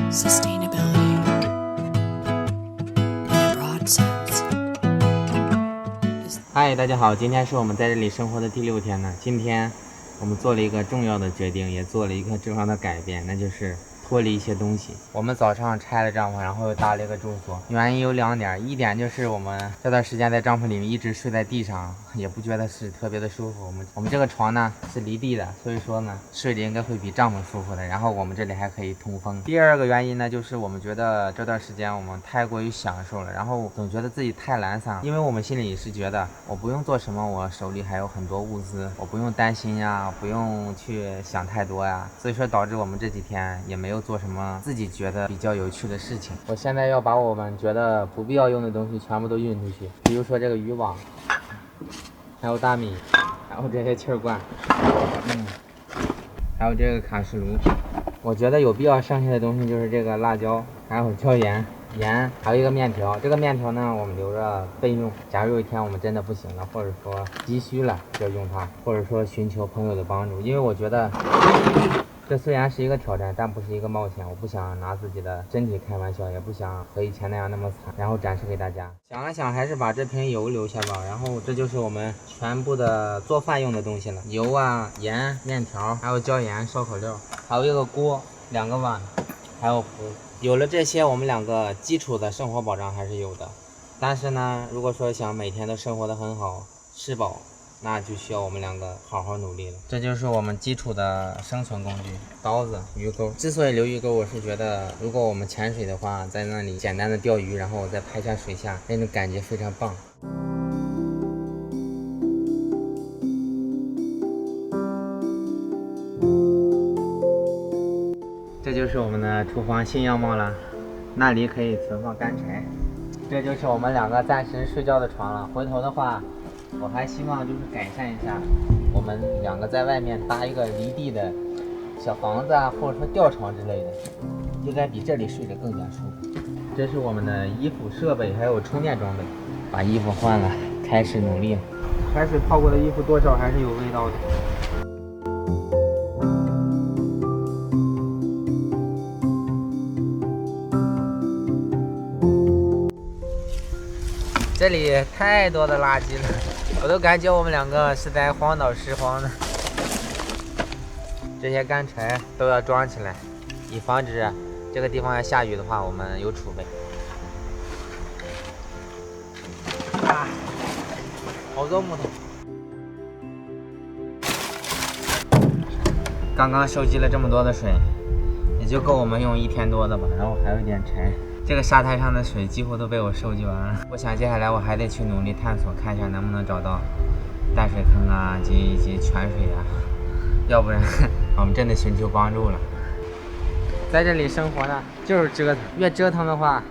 sustainability in a broad sense. 嗨，大家好，今天是我们在这里生活的第6天呢。今天我们做了一个重要的决定，也做了一个重要的改变，那就是脱离一些东西。我们早上拆了帐篷，然后又搭了一个住所。原因有2点，一点就是我们这段时间在帐篷里面一直睡在地上，也不觉得是特别的舒服。我们这个床呢是离地的，所以说呢睡着应该会比帐篷舒服的。然后我们这里还可以通风。第二个原因呢，就是我们觉得这段时间我们太过于享受了，然后总觉得自己太懒散了，因为我们心里是觉得我不用做什么，我手里还有很多物资，我不用担心呀，不用去想太多呀，所以说导致我们这几天也没有做什么自己觉得比较有趣的事情。我现在要把我们觉得不必要用的东西全部都运出去，比如说这个渔网，还有大米，还有这些气儿罐，还有这个卡式炉。我觉得有必要剩下的东西就是这个辣椒，还有椒盐，还有一个面条。这个面条呢我们留着备用，假如有一天我们真的不行了，或者说急需了就用它，或者说寻求朋友的帮助。因为我觉得这虽然是一个挑战，但不是一个冒险。我不想拿自己的身体开玩笑，也不想和以前那样那么惨，然后展示给大家。想了想，还是把这瓶油留下吧。然后这就是我们全部的做饭用的东西了，油啊、盐、面条，还有椒盐、烧烤料，还有一个锅、2个碗，还有壶。有了这些，我们2个基础的生活保障还是有的。但是呢，如果说想每天都生活得很好，吃饱，那就需要我们2个好好努力了。这就是我们基础的生存工具，刀子、鱼钩。之所以留鱼钩，我是觉得如果我们潜水的话，在那里简单的钓鱼，然后再拍下水下，那种感觉非常棒。这就是我们的厨房新样貌了，那里可以存放干柴。这就是我们2个暂时睡觉的床了。回头的话，我还希望就是改善一下，我们2个在外面搭一个离地的小房子啊，或者说吊床之类的，应该比这里睡着更加舒服。这是我们的衣服、设备还有充电装备。把衣服换了，开始努力了。开水泡过的衣服多少还是有味道的。这里太多的垃圾了，我都感觉我们2个是在荒岛拾荒呢。这些干柴都要装起来，以防止这个地方要下雨的话，我们有储备。好多木头。刚刚收集了这么多的水，也就够我们用1天多的吧，然后还有一点柴。这个沙滩上的水几乎都被我收集完了。我想接下来我还得去努力探索，看一下能不能找到淡水坑啊以及泉水啊，要不然我们真的寻求帮助了。在这里生活呢就是折腾，越折腾的话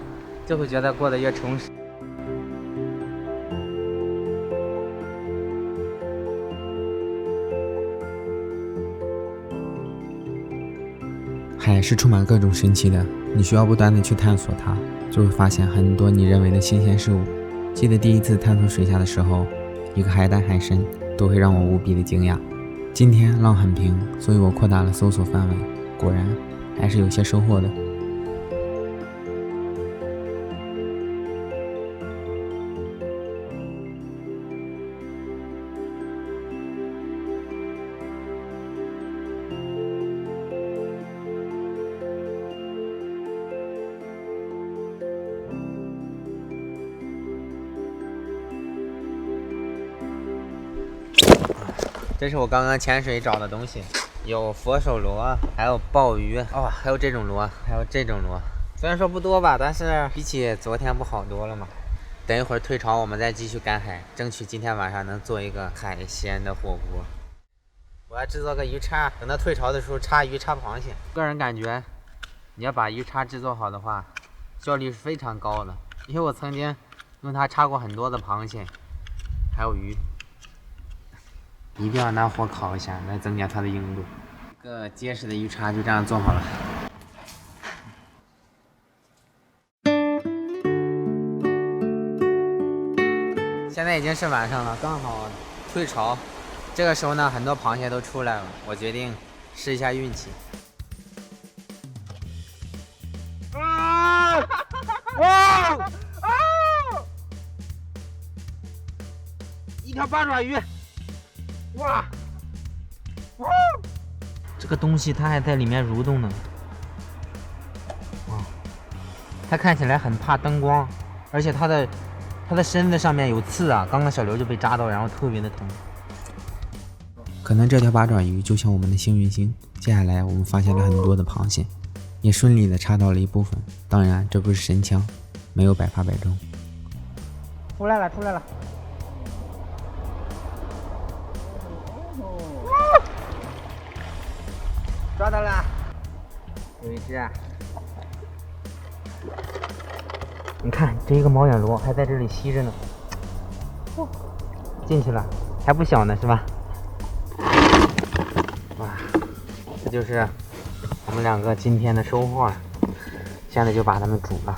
就会觉得过得越充实。海是充满各种神奇的，你需要不断的去探索它，就会发现很多你认为的新鲜事物。记得第一次探索水下的时候，一个海胆海参都会让我无比的惊讶。今天浪很平，所以我扩大了搜索范围，果然还是有些收获的。这是我刚刚潜水找的东西，有佛手螺，还有鲍鱼哦，还有这种螺，还有这种螺。虽然说不多吧，但是比起昨天不好多了嘛。等一会儿退潮，我们再继续赶海，争取今天晚上能做一个海鲜的火锅。我要制作个鱼叉，等到退潮的时候叉鱼叉螃蟹。个人感觉，你要把鱼叉制作好的话，效率是非常高的，因为我曾经用它叉过很多的螃蟹，还有鱼。一定要拿火烤一下，来增加它的硬度。一个结实的鱼叉就这样做好了。现在已经是晚上了，刚好退潮，这个时候呢，很多螃蟹都出来了，我决定试一下运气。一条八爪鱼！哇！这个东西它还在里面蠕动呢。哇！它看起来很怕灯光，而且它的身子上面有刺啊！刚刚小刘就被扎到，然后特别的疼。可能这条八爪鱼就像我们的幸运星。接下来我们发现了很多的螃蟹，也顺利的插到了一部分。当然，这不是神枪，没有百发百中。出来了，出来了！抓到了，有一只啊！你看，这一个毛眼螺还在这里吸着呢。进去了，还不小呢，是吧？哇，这就是我们两个今天的收获，现在就把它们煮了。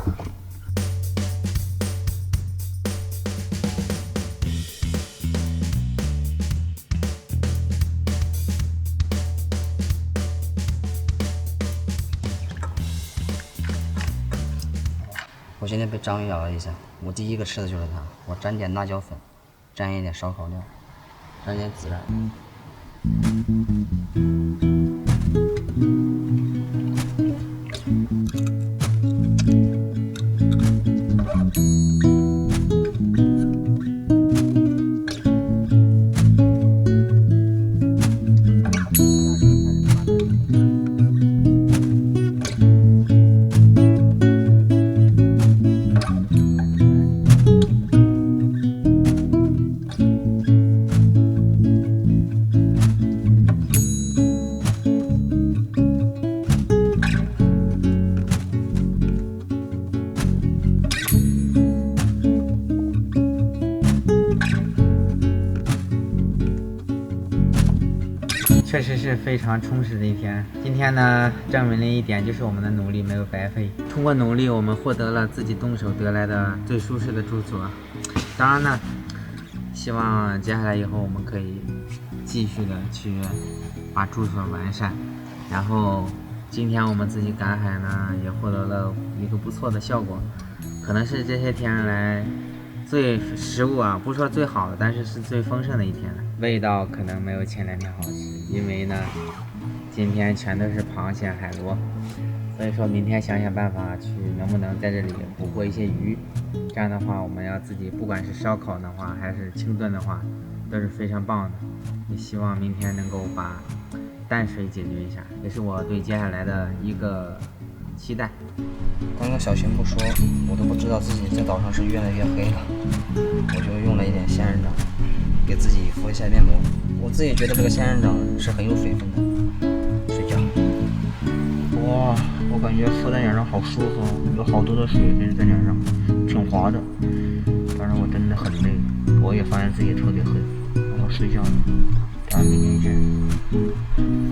我今天被章鱼咬了一下，我第一个吃的就是它。我沾点辣椒粉，沾一点烧烤料，沾一点孜然。确实是非常充实的一天。今天呢，证明了一点，就是我们的努力没有白费。通过努力，我们获得了自己动手得来的最舒适的住所。当然呢，希望接下来以后我们可以继续的去把住所完善。然后今天我们自己赶海呢，也获得了一个不错的效果，可能是这些天来食物啊，不说最好的，但是是最丰盛的一天了。味道可能没有前2天好吃，因为呢，今天全都是螃蟹、海螺，所以说明天想想办法去能不能在这里捕获一些鱼。这样的话，我们要自己不管是烧烤的话，还是清炖的话，都是非常棒的。也希望明天能够把淡水解决一下，也是我对接下来的一个期待。刚刚小新不说，我都不知道自己在岛上是越来越黑了。我就用了一点仙人掌，给自己敷一下面膜。我自己觉得这个仙人掌是很有水分的。睡觉。哇，我感觉敷在脸上好舒服，有好多的水分在脸上，挺滑的。但是我真的很累，我也发现自己特别黑，我要睡觉了。明天见。